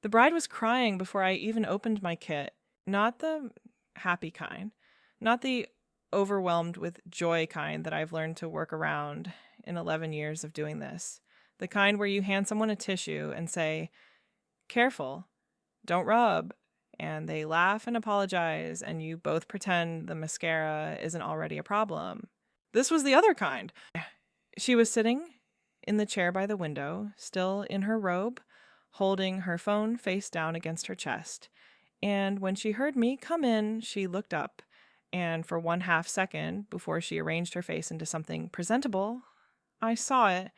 The bride was crying before I even opened my kit. Not the happy kind, not the overwhelmed with joy kind that I've learned to work around in 11 years of doing this. The kind where you hand someone a tissue and say, "Careful, don't rub," and they laugh and apologize, and you both pretend the mascara isn't already a problem. This was the other kind. She was sitting in the chair by the window, still in her robe, holding her phone face down against her chest. And when she heard me come in, she looked up, and for 1/2 second, before she arranged her face into something presentable, I saw it,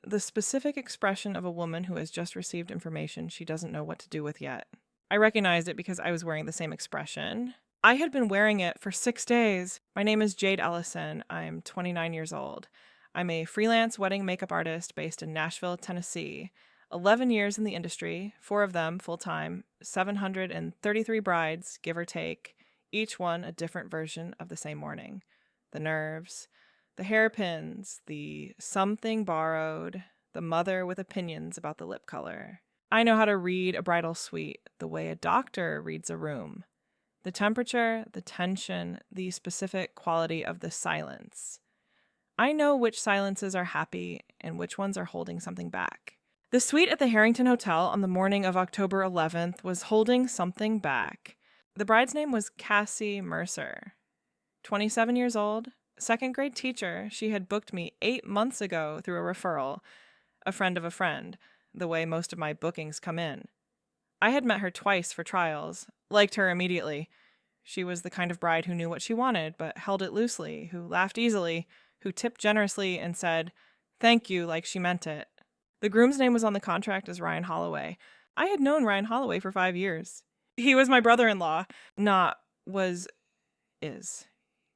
the specific expression of a woman who has just received information she doesn't know what to do with yet. I recognized it because I was wearing the same expression. I had been wearing it for 6 days. My name is Jade Ellison. I'm 29 years old. I'm a freelance wedding makeup artist based in Nashville, Tennessee. 11 years in the industry, 4 of them full-time, 733 brides, give or take, each one a different version of the same morning. The nerves, the hairpins, the something borrowed, the mother with opinions about the lip color. I know how to read a bridal suite the way a doctor reads a room. The temperature, the tension, the specific quality of the silence. I know which silences are happy and which ones are holding something back. The suite at the Harrington Hotel on the morning of October 11th was holding something back. The bride's name was Cassie Mercer. 27 years old, second grade teacher. She had booked me 8 months ago through a referral, a friend of a friend, the way most of my bookings come in. I had met her twice for trials, liked her immediately. She was the kind of bride who knew what she wanted, but held it loosely, who laughed easily, who tipped generously and said, "Thank you," like she meant it. The groom's name was on the contract as Ryan Holloway. I had known Ryan Holloway for 5 years. He was my brother-in-law, not was, is.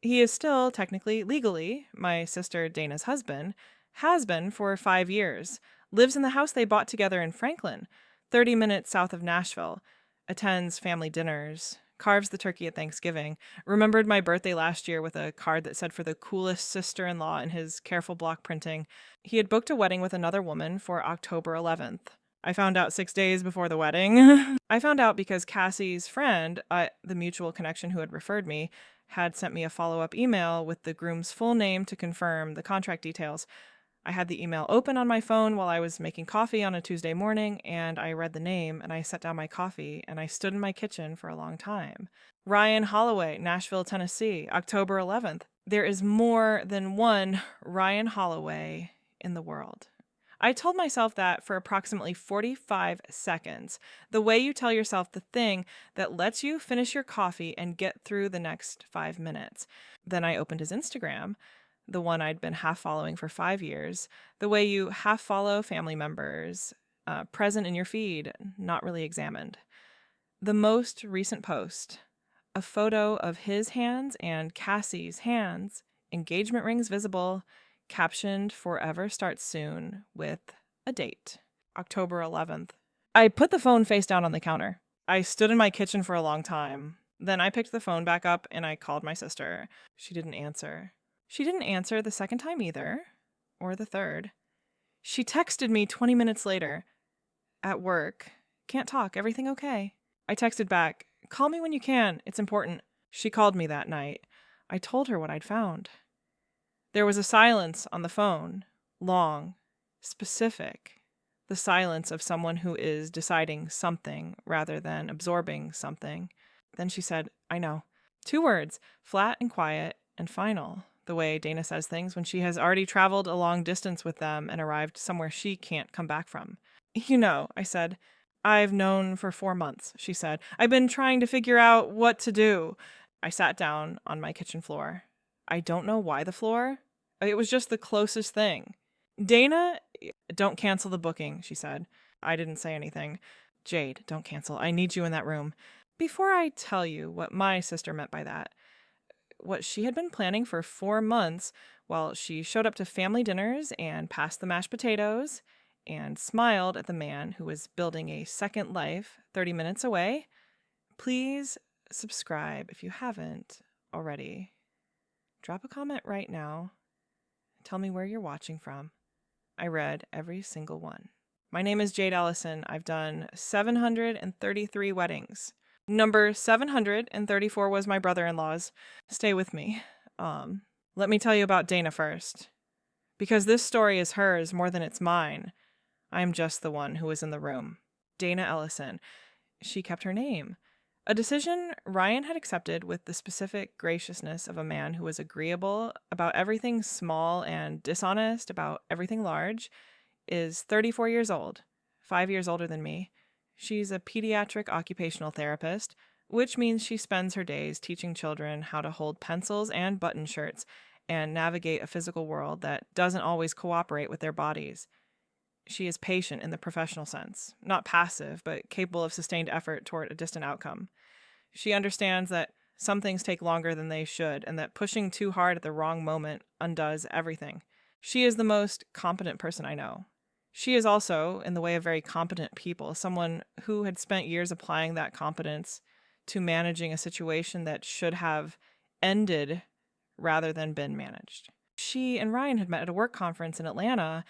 He is still, technically, legally, my sister Dana's husband, has been for 5 years, lives in the house they bought together in Franklin, 30 minutes south of Nashville, attends family dinners, carves the turkey at Thanksgiving, remembered my birthday last year with a card that said for the coolest sister-in-law in his careful block printing. He had booked a wedding with another woman for October 11th. I found out 6 days before the wedding. I found out because Cassie's friend, the mutual connection who had referred me, had sent me a follow-up email with the groom's full name to confirm the contract details. I had the email open on my phone while I was making coffee on a Tuesday morning, and I read the name, and I set down my coffee, and I stood in my kitchen for a long time. Ryan Holloway, Nashville, Tennessee, October 11th. There is more than one Ryan Holloway in the world. I told myself that for approximately 45 seconds, the way you tell yourself the thing that lets you finish your coffee and get through the next 5 minutes. Then I opened his Instagram, the one I'd been half following for 5 years, the way you half follow family members, present in your feed, not really examined. The most recent post, a photo of his hands and Cassie's hands, engagement rings visible, captioned "Forever starts soon" with a date, October 11th. I put the phone face down on the counter. I stood in my kitchen for a long time. Then I picked the phone back up and I called my sister. She didn't answer. She didn't answer the second time either, or the third. She texted me 20 minutes later. At work. "Can't talk, everything okay?" I texted back, "Call me when you can, it's important." She called me that night. I told her what I'd found. There was a silence on the phone, long, specific. The silence of someone who is deciding something rather than absorbing something. Then she said, "I know." 2 words, flat and quiet and final. The way Dana says things when she has already traveled a long distance with them and arrived somewhere she can't come back from. "You know," I said. "I've known for 4 months," she said. "I've been trying to figure out what to do." I sat down on my kitchen floor. I don't know why the floor. It was just the closest thing. "Dana, don't cancel the booking," she said. I didn't say anything. "Jade, don't cancel. I need you in that room." Before I tell you what my sister meant by that, what she had been planning for 4 months while she showed up to family dinners and passed the mashed potatoes and smiled at the man who was building a second life 30 minutes away. Please subscribe if you haven't already. Drop a comment right now. Tell me where you're watching from. I read every single one. My name is Jade Ellison. I've done 733 weddings. Number 734 was my brother-in-law's. Stay with me. Let me tell you about Dana first. Because this story is hers more than it's mine. I am just the one who was in the room. Dana Ellison. She kept her name. A decision Ryan had accepted with the specific graciousness of a man who was agreeable about everything small and dishonest about everything large, is 34 years old, 5 years older than me. She's a pediatric occupational therapist, which means she spends her days teaching children how to hold pencils and button shirts and navigate a physical world that doesn't always cooperate with their bodies. She is patient in the professional sense, not passive, but capable of sustained effort toward a distant outcome. She understands that some things take longer than they should, and that pushing too hard at the wrong moment undoes everything. She is the most competent person I know. She is also, in the way of very competent people, someone who had spent years applying that competence to managing a situation that should have ended rather than been managed. She and Ryan had met at a work conference in Atlanta.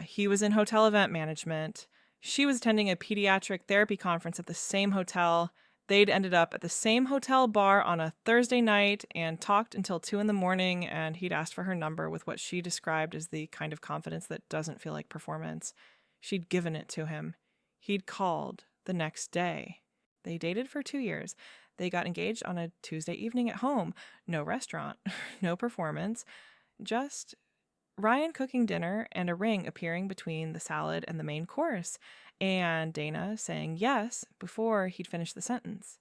He was in hotel event management. She was attending a pediatric therapy conference at the same hotel. They'd ended up at the same hotel bar on a Thursday night and talked until 2 a.m, and he'd asked for her number with what she described as the kind of confidence that doesn't feel like performance. She'd given it to him. He'd called the next day. They dated for 2 years. They got engaged on a Tuesday evening at home. No restaurant, no performance, just Ryan cooking dinner and a ring appearing between the salad and the main course, and Dana saying yes before he'd finished the sentence.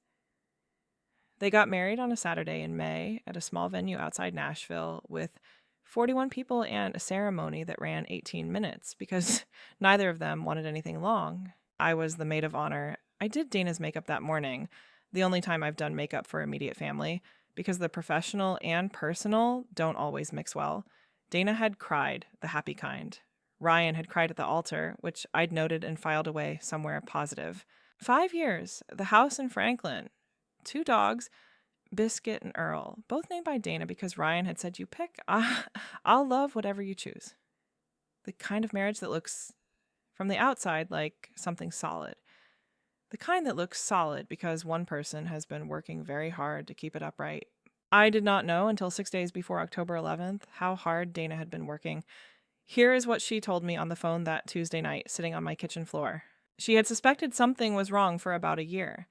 They got married on a Saturday in May at a small venue outside Nashville with 41 people and a ceremony that ran 18 minutes because neither of them wanted anything long. I was the maid of honor. I did Dana's makeup that morning, the only time I've done makeup for immediate family, because the professional and personal don't always mix well. Dana had cried, the happy kind. Ryan had cried at the altar, which I'd noted and filed away somewhere positive. 5 years, the house in Franklin, 2 dogs, Biscuit and Earl, both named by Dana because Ryan had said, "You pick, I'll love whatever you choose." The kind of marriage that looks, from the outside, like something solid. The kind that looks solid because one person has been working very hard to keep it upright. I did not know until 6 days before October 11th how hard Dana had been working. Here is what she told me on the phone that Tuesday night, sitting on my kitchen floor. She had suspected something was wrong for about a year.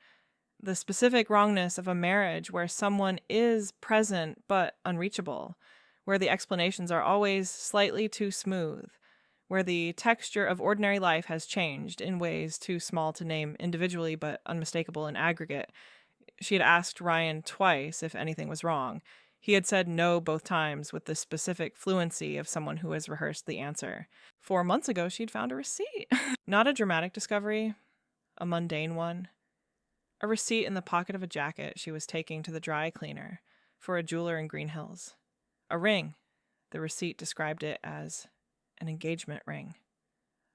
The specific wrongness of a marriage where someone is present but unreachable, where the explanations are always slightly too smooth, where the texture of ordinary life has changed in ways too small to name individually but unmistakable in aggregate. She had asked Ryan twice if anything was wrong. He had said no both times with the specific fluency of someone who has rehearsed the answer. 4 months ago, she'd found a receipt. Not a dramatic discovery, a mundane one. A receipt in the pocket of a jacket she was taking to the dry cleaner for a jeweler in Green Hills. A ring. The receipt described it as an engagement ring.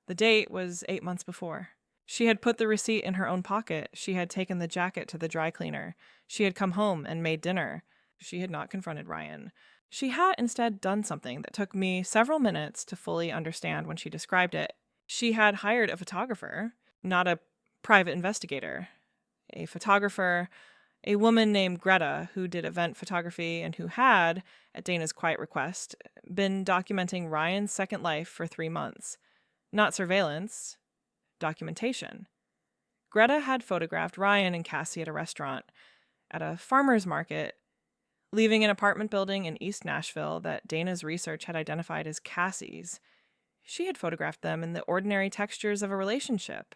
The date was 8 months before. She had put the receipt in her own pocket. She had taken the jacket to the dry cleaner. She had come home and made dinner. She had not confronted Ryan. She had instead done something that took me several minutes to fully understand when she described it. She had hired a photographer, not a private investigator. A photographer, a woman named Greta, who did event photography and who had, at Dana's quiet request, been documenting Ryan's second life for 3 months. Not surveillance, documentation. Greta had photographed Ryan and Cassie at a restaurant, at a farmer's market, leaving an apartment building in East Nashville that Dana's research had identified as Cassie's. She had photographed them in the ordinary textures of a relationship.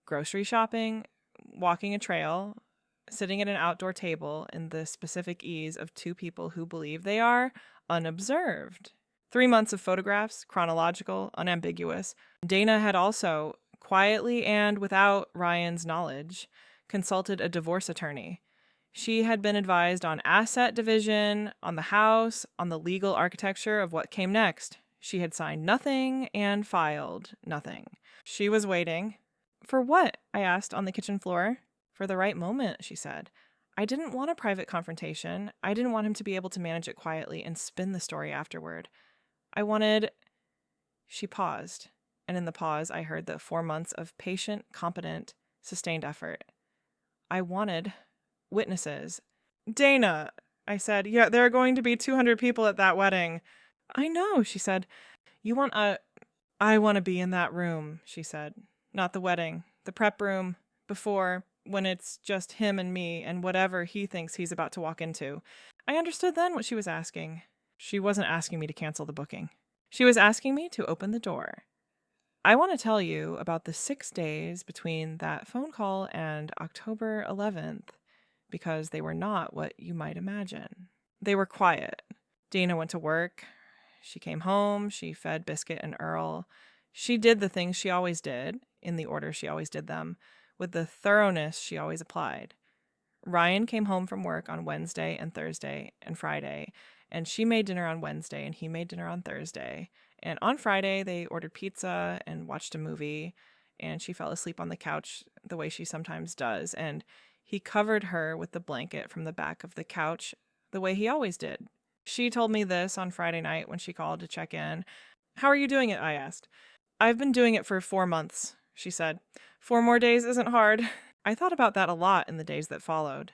Grocery shopping, walking a trail, sitting at an outdoor table in the specific ease of 2 people who believe they are unobserved. 3 months of photographs, chronological, unambiguous. Dana had also, quietly and without Ryan's knowledge, consulted a divorce attorney. She had been advised on asset division, on the house, on the legal architecture of what came next. She had signed nothing and filed nothing. She was waiting. For what? I asked on the kitchen floor. For the right moment, she said. I didn't want a private confrontation. I didn't want him to be able to manage it quietly and spin the story afterward. I wanted... She paused. and in the pause, I heard the 4 months of patient, competent, sustained effort. I wanted witnesses. Dana, I said, yeah, there are going to be 200 people at that wedding. I know, she said. I want to be in that room, she said. Not the wedding, the prep room, before, when it's just him and me and whatever he thinks he's about to walk into. I understood then what she was asking. She wasn't asking me to cancel the booking. She was asking me to open the door. I want to tell you about the 6 days between that phone call and October 11th, because they were not what you might imagine. They were quiet. Dana went to work. She came home. She fed Biscuit and Earl. She did the things she always did, in the order she always did them, with the thoroughness she always applied. Ryan came home from work on Wednesday and Thursday and Friday, and she made dinner on Wednesday and he made dinner on Thursday. And on Friday, they ordered pizza and watched a movie, and she fell asleep on the couch the way she sometimes does, and he covered her with the blanket from the back of the couch the way he always did. She told me this on Friday night when she called to check in. How are you doing it? I asked. I've been doing it for 4 months, she said. 4 more days isn't hard. I thought about that a lot in the days that followed.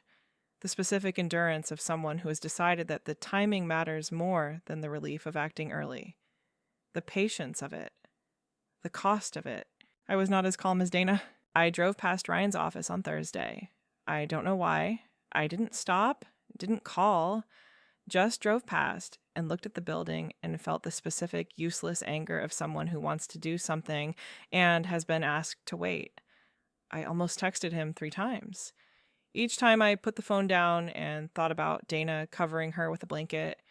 The specific endurance of someone who has decided that the timing matters more than the relief of acting early. The patience of it. The cost of it. I was not as calm as Dana. I drove past Ryan's office on Thursday. I don't know why. I didn't stop, didn't call, just drove past and looked at the building and felt the specific useless anger of someone who wants to do something and has been asked to wait. I almost texted him 3 times. Each time I put the phone down and thought about Dana covering her with a blanket,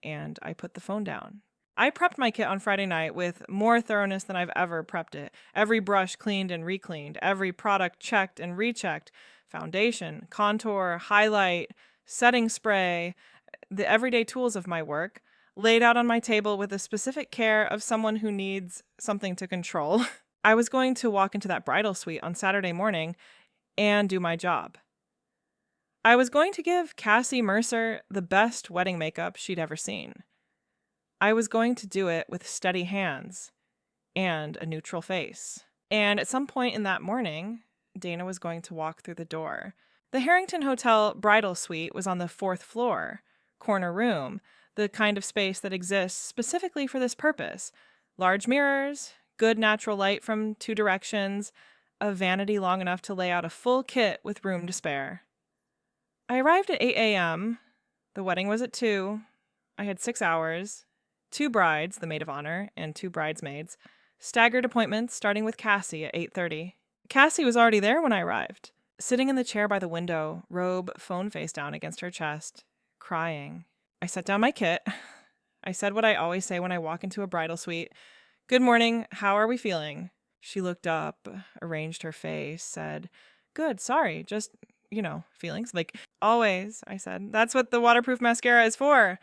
and I put the phone down. I prepped my kit on Friday night with more thoroughness than I've ever prepped it. Every brush cleaned and recleaned, every product checked and rechecked. Foundation, contour, highlight, setting spray, the everyday tools of my work, laid out on my table with the specific care of someone who needs something to control. I was going to walk into that bridal suite on Saturday morning and do my job. I was going to give Cassie Mercer the best wedding makeup she'd ever seen. I was going to do it with steady hands and a neutral face. And at some point in that morning, Dana was going to walk through the door. The Harrington Hotel bridal suite was on the 4th floor, corner room, the kind of space that exists specifically for this purpose. Large mirrors, good natural light from 2 directions, a vanity long enough to lay out a full kit with room to spare. I arrived at 8 a.m. The wedding was at 2. I had 6 hours. 2 brides, the maid of honor, and 2 bridesmaids. Staggered appointments, starting with Cassie at 8:30. Cassie was already there when I arrived, sitting in the chair by the window, robe phone face down against her chest, crying. I set down my kit. I said what I always say when I walk into a bridal suite. Good morning, how are we feeling? She looked up, arranged her face, said, good, sorry, just, feelings. Like, always, I said. That's what the waterproof mascara is for.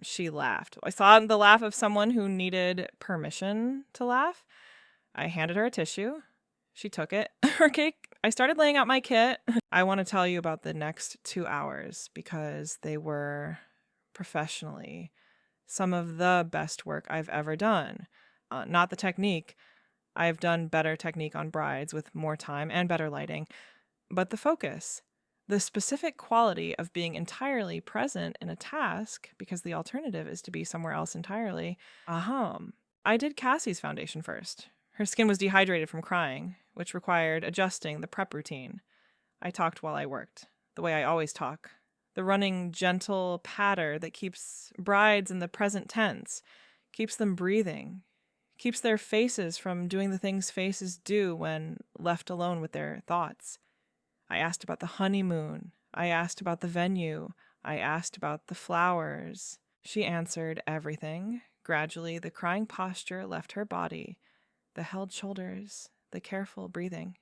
She laughed. I saw the laugh of someone who needed permission to laugh. I handed her a tissue. She took it. Okay, I started laying out my kit. I want to tell you about the next 2 hours because they were, professionally, some of the best work I've ever done. Not the technique. I've done better technique on brides with more time and better lighting. But the focus, the specific quality of being entirely present in a task, because the alternative is to be somewhere else entirely. I did Cassie's foundation first. Her skin was dehydrated from crying, which required adjusting the prep routine. I talked while I worked, the way I always talk. The running, gentle patter that keeps brides in the present tense, keeps them breathing, keeps their faces from doing the things faces do when left alone with their thoughts. I asked about the honeymoon. I asked about the venue. I asked about the flowers. She answered everything. Gradually, the crying posture left her body, the held shoulders, the careful breathing.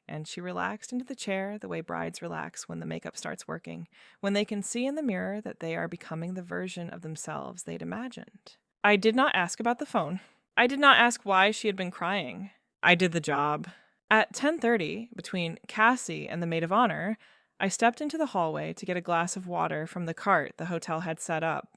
And she relaxed into the chair the way brides relax when the makeup starts working, when they can see in the mirror that they are becoming the version of themselves they'd imagined. I did not ask about the phone. I did not ask why she had been crying. I did the job. At 10:30, between Cassie and the maid of honor, I stepped into the hallway to get a glass of water from the cart the hotel had set up.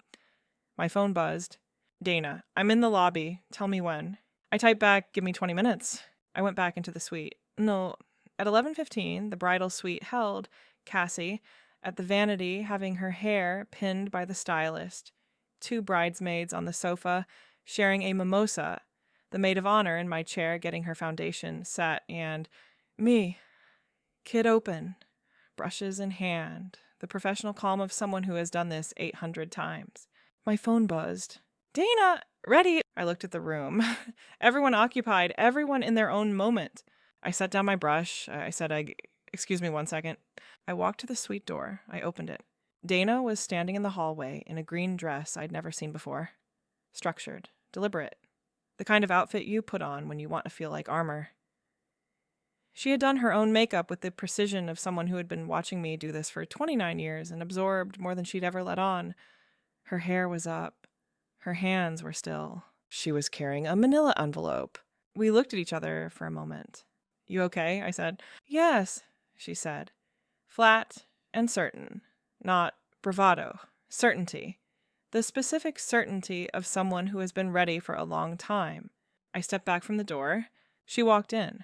My phone buzzed. Dana, I'm in the lobby. Tell me when. I typed back, give me 20 minutes. I went back into the suite. No, at 11:15, the bridal suite held Cassie at the vanity having her hair pinned by the stylist, 2 bridesmaids on the sofa sharing a mimosa, the maid of honor in my chair getting her foundation set, and me, kid open, brushes in hand, the professional calm of someone who has done this 800 times. My phone buzzed. Dana, ready? I looked at the room. Everyone occupied, everyone in their own moment. I set down my brush. I said, excuse me 1 second. I walked to the suite door. I opened it. Dana was standing in the hallway in a green dress I'd never seen before. Structured, deliberate. The kind of outfit you put on when you want to feel like armor. She had done her own makeup with the precision of someone who had been watching me do this for 29 years and absorbed more than she'd ever let on. Her hair was up. Her hands were still. She was carrying a manila envelope. We looked at each other for a moment. You okay? I said. Yes, she said. Flat and certain. Not bravado. Certainty. The specific certainty of someone who has been ready for a long time. I stepped back from the door. She walked in.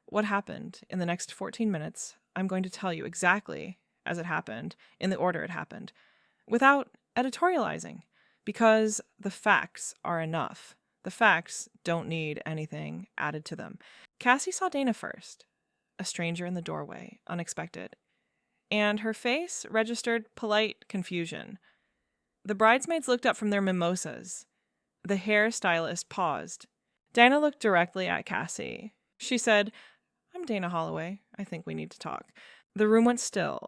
What happened in the next 14 minutes, I'm going to tell you exactly as it happened, in the order it happened, without editorializing, because the facts are enough. The facts don't need anything added to them. Cassie saw Dana first, a stranger in the doorway, unexpected, and her face registered polite confusion. The bridesmaids looked up from their mimosas. The hairstylist paused. Dana looked directly at Cassie. She said, I'm Dana Holloway. I think we need to talk. The room went still,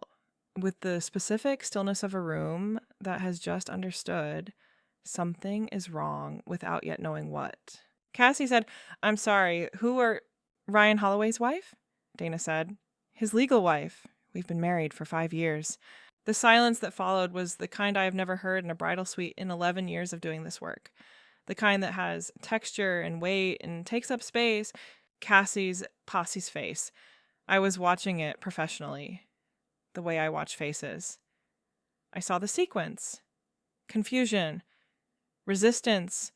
with the specific stillness of a room that has just understood something is wrong without yet knowing what. Cassie said, I'm sorry, who are Ryan Holloway's wife? Dana said, his legal wife. We've been married for 5 years. The silence that followed was the kind I have never heard in a bridal suite in 11 years of doing this work. The kind that has texture and weight and takes up space. Cassie's posse's face. I was watching it professionally, the way I watch faces. I saw the sequence. Confusion. Resistance.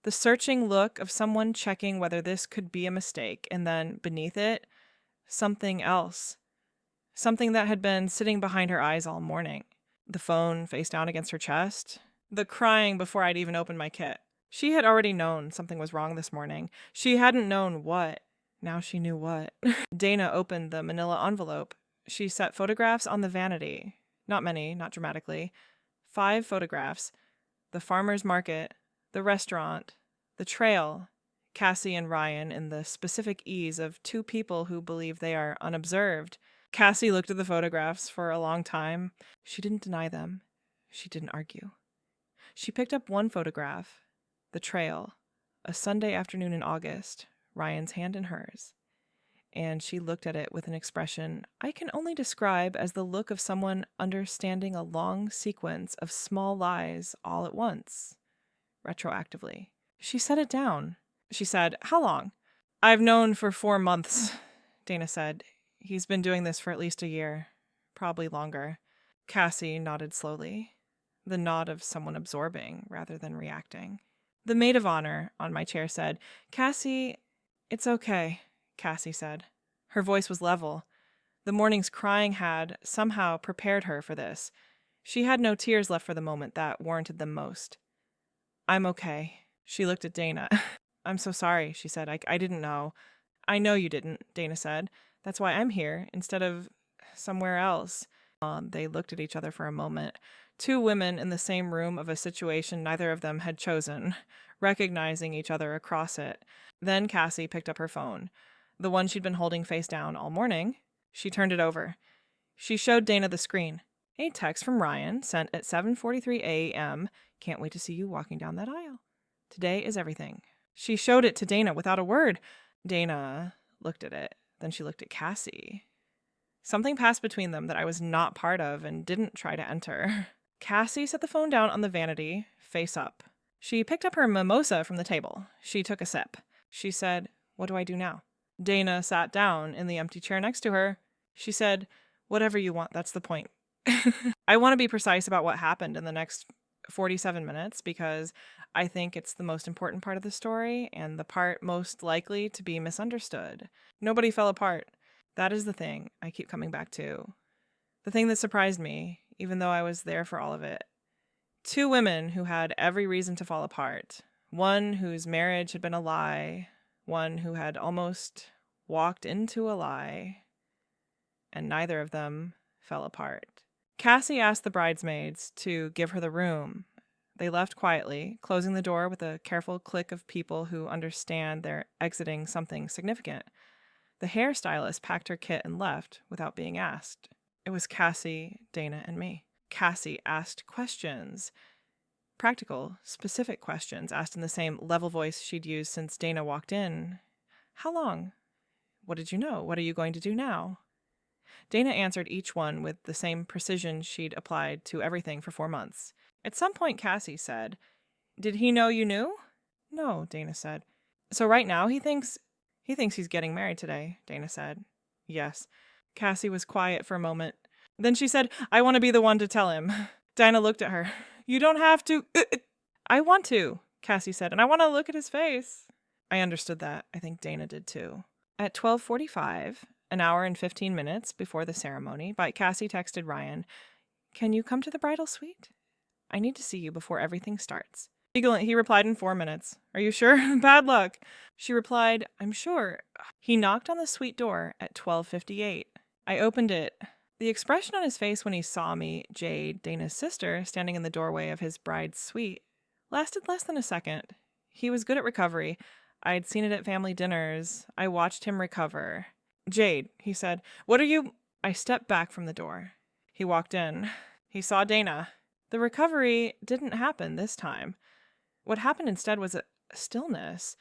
The searching look of someone checking whether this could be a mistake, and then, beneath it, something else. Something that had been sitting behind her eyes all morning. The phone face down against her chest. The crying before I'd even opened my kit. She had already known something was wrong this morning. She hadn't known what. Now she knew what. Dana opened the manila envelope. She set photographs on the vanity. Not many, not dramatically. 5 photographs. The farmer's market, the restaurant, the trail, Cassie and Ryan in the specific ease of 2 people who believe they are unobserved. Cassie looked at the photographs for a long time. She didn't deny them. She didn't argue. She picked up one photograph, the trail, a Sunday afternoon in August, Ryan's hand in hers, and she looked at it with an expression I can only describe as the look of someone understanding a long sequence of small lies all at once, retroactively. She set it down. She said, How long? I've known for 4 months, Dana said. He's been doing this for at least a year, probably longer. Cassie nodded slowly, the nod of someone absorbing rather than reacting. The maid of honor on my chair said, Cassie, it's okay, Cassie said. Her voice was level. The morning's crying had somehow prepared her for this. She had no tears left for the moment that warranted them most. I'm okay. She looked at Dana. I'm so sorry, she said. I didn't know. I know you didn't, Dana said. That's why I'm here, instead of somewhere else. They looked at each other for a moment. 2 women in the same room of a situation neither of them had chosen, recognizing each other across it. Then Cassie picked up her phone, the one she'd been holding face down all morning. She turned it over. She showed Dana the screen. A text from Ryan, sent at 7:43 a.m. Can't wait to see you walking down that aisle. Today is everything. She showed it to Dana without a word. Dana looked at it. Then she looked at Cassie. Something passed between them that I was not part of and didn't try to enter. Cassie set the phone down on the vanity, face up. She picked up her mimosa from the table. She took a sip. She said, What do I do now? Dana sat down in the empty chair next to her. She said, Whatever you want, that's the point. I want to be precise about what happened in the next 47 minutes because I think it's the most important part of the story and the part most likely to be misunderstood. Nobody fell apart. That is the thing I keep coming back to. The thing that surprised me, even though I was there for all of it. 2 women who had every reason to fall apart. One whose marriage had been a lie. One who had almost walked into a lie. And neither of them fell apart. Cassie asked the bridesmaids to give her the room. They left quietly, closing the door with a careful click of people who understand they're exiting something significant. The hairstylist packed her kit and left without being asked. It was Cassie, Dana, and me. Cassie asked questions. Practical, specific questions asked in the same level voice she'd used since Dana walked in. How long? What did you know? What are you going to do now? Dana answered each one with the same precision she'd applied to everything for 4 months. At some point, Cassie said, "Did he know you knew?" "No," Dana said. "So right now he thinks he's getting married today," Dana said. "Yes." Cassie was quiet for a moment. Then she said, "I want to be the one to tell him." Dana looked at her. "You don't have to." "I want to," Cassie said, "and I want to look at his face." I understood that. I think Dana did too. At 12:45, an hour and 15 minutes before the ceremony, Cassie texted Ryan, "Can you come to the bridal suite? I need to see you before everything starts." He replied in 4 minutes. "Are you sure?" "Bad luck." She replied, "I'm sure." He knocked on the suite door at 12:58. I opened it. The expression on his face when he saw me, Jade, Dana's sister, standing in the doorway of his bride's suite, lasted less than a second. He was good at recovery. I'd seen it at family dinners. I watched him recover. "Jade," he said, "what are you—" I stepped back from the door. He walked in. He saw Dana. The recovery didn't happen this time. What happened instead was a stillness.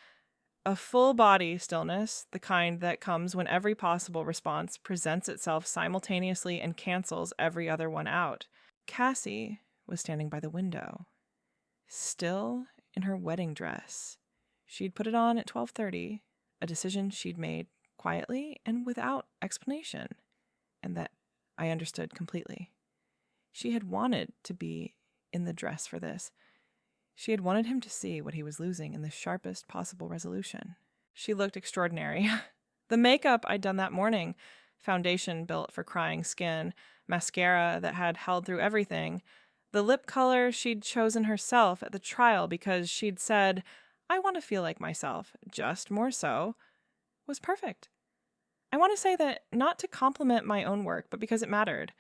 A full-body stillness, the kind that comes when every possible response presents itself simultaneously and cancels every other one out. Cassie was standing by the window, still in her wedding dress. She'd put it on at 12:30, a decision she'd made quietly and without explanation, and that I understood completely. She had wanted to be in the dress for this. She had wanted him to see what he was losing in the sharpest possible resolution. She looked extraordinary. The makeup I'd done that morning, foundation built for crying skin, mascara that had held through everything, the lip color she'd chosen herself at the trial because she'd said, "I want to feel like myself, just more so," was perfect. I want to say that not to compliment my own work, but because it mattered.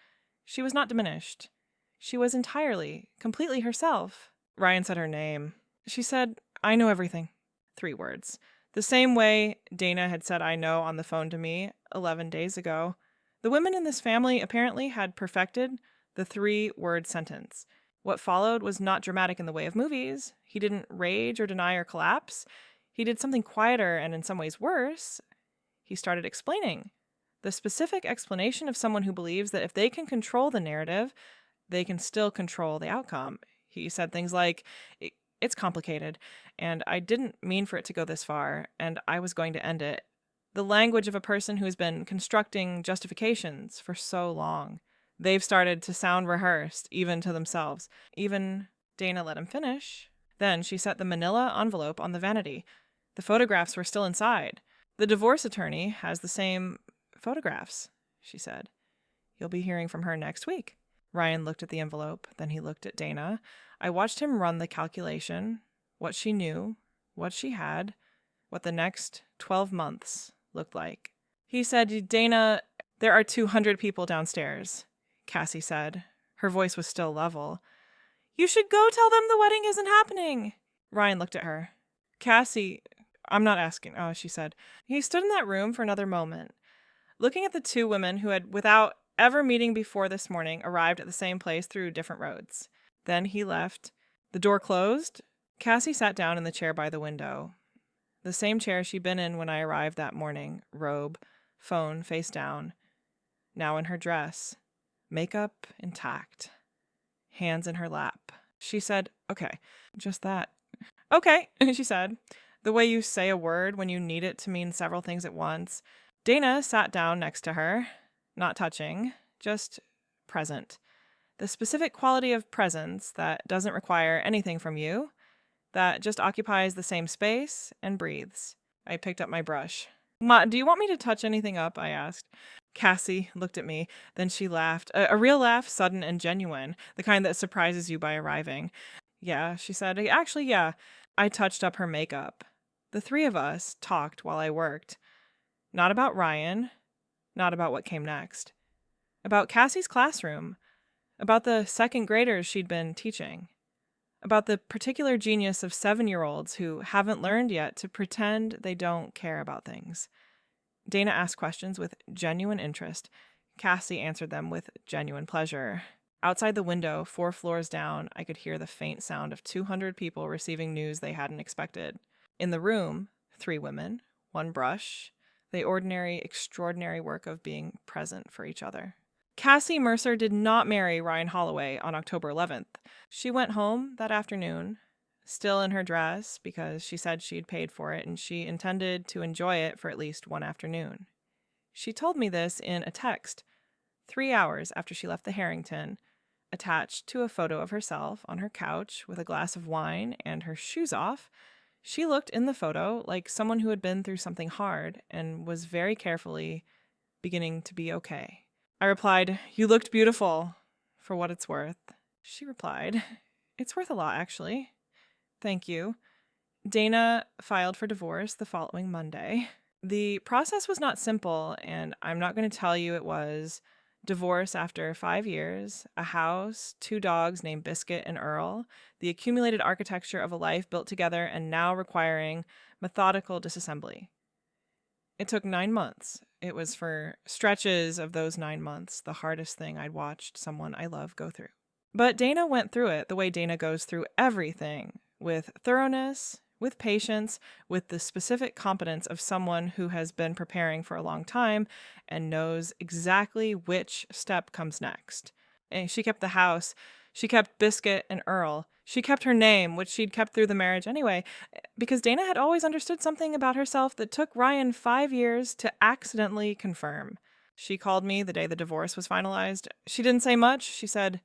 She was not diminished. She was entirely, completely herself. Ryan said her name. She said, "I know everything." 3 words. The same way Dana had said "I know" on the phone to me 11 days ago. The women in this family apparently had perfected the 3-word sentence. What followed was not dramatic in the way of movies. He didn't rage or deny or collapse. He did something quieter and in some ways worse. He started explaining. The specific explanation of someone who believes that if they can control the narrative, they can still control the outcome. He said things like, "It's complicated, and I didn't mean for it to go this far, and I was going to end it." The language of a person who's been constructing justifications for so long. They've started to sound rehearsed, even to themselves. Even Dana let him finish. Then she set the manila envelope on the vanity. The photographs were still inside. "The divorce attorney has the same photographs," she said. "You'll be hearing from her next week." Ryan looked at the envelope, then he looked at Dana. I watched him run the calculation, what she knew, what she had, what the next 12 months looked like. He said, "Dana, there are 200 people downstairs," Cassie said. Her voice was still level. "You should go tell them the wedding isn't happening." Ryan looked at her. "Cassie, I'm not asking," she said. He stood in that room for another moment, looking at the 2 women who had, without ever meeting before this morning, arrived at the same place through different roads. Then he left. The door closed. Cassie sat down in the chair by the window. The same chair she'd been in when I arrived that morning, robe, phone face down. Now in her dress, makeup intact, hands in her lap. She said, "Okay, just that." "Okay," she said, the way you say a word when you need it to mean several things at once. Dana sat down next to her, not touching, just present. The specific quality of presence that doesn't require anything from you, that just occupies the same space and breathes. I picked up my brush. Ma, do you want me to touch anything up? I asked. Cassie looked at me, then she laughed. A real laugh, sudden and genuine, the kind that surprises you by arriving. Yeah, she said. Actually, yeah. I touched up her makeup. The three of us talked while I worked. Not about Ryan, not about what came next. About Cassie's classroom, about the second graders she'd been teaching, about the particular genius of 7-year-olds who haven't learned yet to pretend they don't care about things. Dana asked questions with genuine interest. Cassie answered them with genuine pleasure. Outside the window, 4 floors down, I could hear the faint sound of 200 people receiving news they hadn't expected. In the room, 3 women, 1 brush, the ordinary, extraordinary work of being present for each other. Cassie Mercer did not marry Ryan Holloway on October 11th. She went home that afternoon, still in her dress because she said she'd paid for it and she intended to enjoy it for at least one afternoon. She told me this in a text 3 hours after she left the Harrington, attached to a photo of herself on her couch with a glass of wine and her shoes off. She looked in the photo like someone who had been through something hard and was very carefully beginning to be okay. I replied, "You looked beautiful, for what it's worth." She replied, "It's worth a lot, actually." "Thank you." Dana filed for divorce the following Monday. The process was not simple, and I'm not going to tell you it was. Divorce after 5 years, a house, 2 dogs named Biscuit and Earl, the accumulated architecture of a life built together and now requiring methodical disassembly. It took 9 months. It was for stretches of those 9 months the hardest thing I'd watched someone I love go through. But Dana went through it the way Dana goes through everything, with thoroughness, with patience, with the specific competence of someone who has been preparing for a long time and knows exactly which step comes next. And she kept the house. She kept Biscuit and Earl. She kept her name, which she'd kept through the marriage anyway, because Dana had always understood something about herself that took Ryan 5 years to accidentally confirm. She called me the day the divorce was finalized. She didn't say much. She said,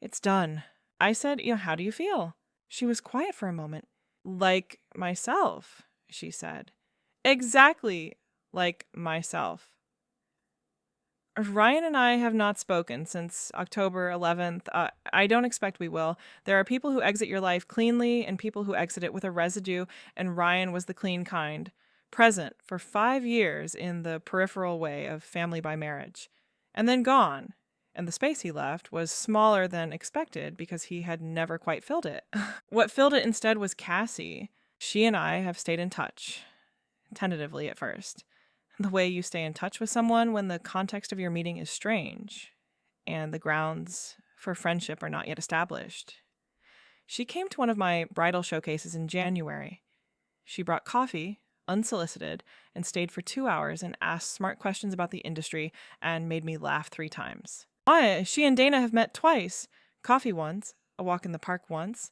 "It's done." I said, "How do you feel?" She was quiet for a moment. "Like myself," she said. "Exactly like myself." Ryan and I have not spoken since October 11th. I don't expect we will. There are people who exit your life cleanly and people who exit it with a residue, and Ryan was the clean kind. Present for 5 years in the peripheral way of family by marriage. And then gone. And the space he left was smaller than expected because he had never quite filled it. What filled it instead was Cassie. She and I have stayed in touch. Tentatively at first. The way you stay in touch with someone when the context of your meeting is strange and the grounds for friendship are not yet established. She came to one of my bridal showcases in January. She brought coffee, unsolicited, and stayed for 2 hours and asked smart questions about the industry and made me laugh 3 times. She and Dana have met twice. Coffee once, a walk in the park once.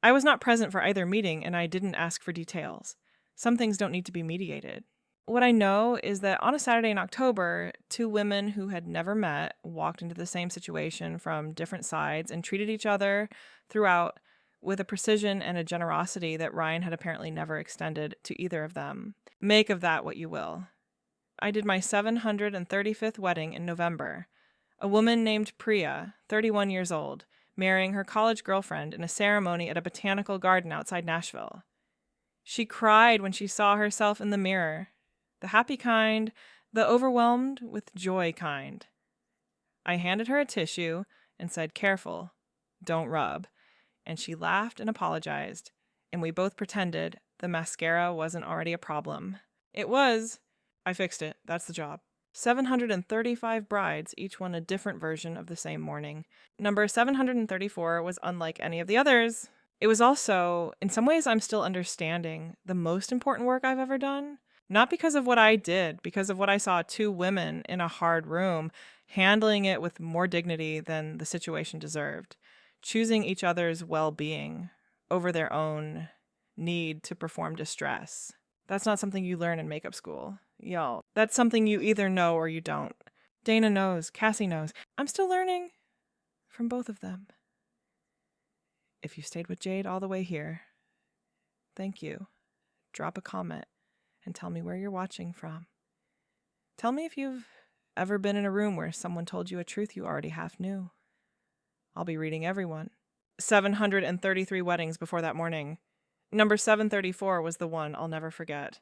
I was not present for either meeting, and I didn't ask for details. Some things don't need to be mediated. What I know is that on a Saturday in October, 2 women who had never met walked into the same situation from different sides and treated each other throughout with a precision and a generosity that Ryan had apparently never extended to either of them. Make of that what you will. I did my 735th wedding in November. A woman named Priya, 31 years old, marrying her college girlfriend in a ceremony at a botanical garden outside Nashville. She cried when she saw herself in the mirror. The happy kind, the overwhelmed with joy kind. I handed her a tissue and said, "Careful, don't rub." And she laughed and apologized, and we both pretended the mascara wasn't already a problem. It was. I fixed it. That's the job. 735 brides, each one a different version of the same morning. Number 734 was unlike any of the others. It was also, in some ways I'm still understanding, the most important work I've ever done. Not because of what I did, because of what I saw 2 women in a hard room handling it with more dignity than the situation deserved, choosing each other's well-being over their own need to perform distress. That's not something you learn in makeup school. Y'all, that's something you either know or you don't. Dana knows. Cassie knows. I'm still learning. from both of them. If you stayed with Jade all the way here, thank you. Drop a comment and tell me where you're watching from. Tell me if you've ever been in a room where someone told you a truth you already half knew. I'll be reading everyone. 733 weddings before that morning. Number 734 was the one I'll never forget.